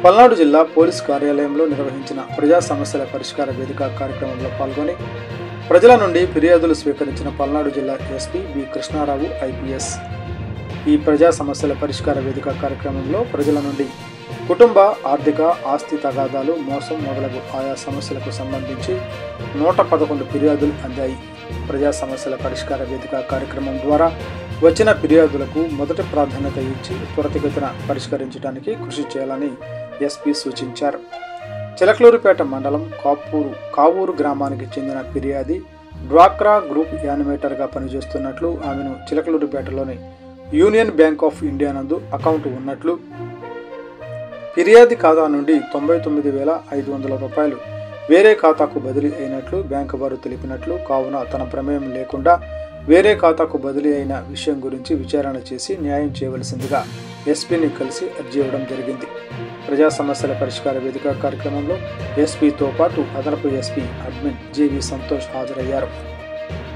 పల్నాడు జిల్లా పోలీస్ కార్యాలయంలో నిర్వహించిన ప్రజా సమస్యల పరిష్కార వేదిక కార్యక్రమంలో పాల్గొని ప్రజల నుండి ఫిర్యాదులు స్వీకరించిన పల్నాడు జిల్లా ఎస్పీ బి కృష్ణారావు ఐపీఎస్. ఈ ప్రజా సమస్యల పరిష్కార వేదిక కార్యక్రమంలో ప్రజల నుండి కుటుంబ, ఆర్థిక, ఆస్తి తగాదాలు, మోసం మొదలగు ఆయా సమస్యలకు సంబంధించి 111 ఫిర్యాదులు అందాయి. ప్రజా సమస్యల పరిష్కార వేదిక కార్యక్రమం ద్వారా వచ్చిన ఫిర్యాదులకు మొదటి ప్రాధాన్యత ఇచ్చి త్వరితగతిన పరిష్కరించడానికి కృషి చేయాలని ఎస్పీ సూచించారు. చిలకలూరిపేట మండలం కావూరు గ్రామానికి చెందిన ఫిర్యాది డ్వాక్రా గ్రూప్ యానిమేటర్గా పనిచేస్తున్నట్లు, ఆమెను చిలకలూరిపేటలోని యూనియన్ బ్యాంక్ ఆఫ్ ఇండియా నందు అకౌంట్ ఉన్నట్లు, ఫిర్యాది ఖాతా నుండి 99,500 రూపాయలు వేరే ఖాతాకు బదిలీ అయినట్లు బ్యాంకు వారు తెలిపినట్లు, కావున తన ప్రమేయం లేకుండా వేరే ఖాతాకు బదిలీ అయిన విషయం గురించి విచారణ చేసి న్యాయం చేయవలసిందిగా ఎస్పీని కలిసి అర్జీ ఇవ్వడం జరిగింది. ప్రజా సమస్యల పరిష్కార వేదిక కార్యక్రమంలో ఎస్పీతో పాటు అదనపు ఎస్పీ అడ్మిన్ జేవి సంతోష్ హాజరయ్యారు.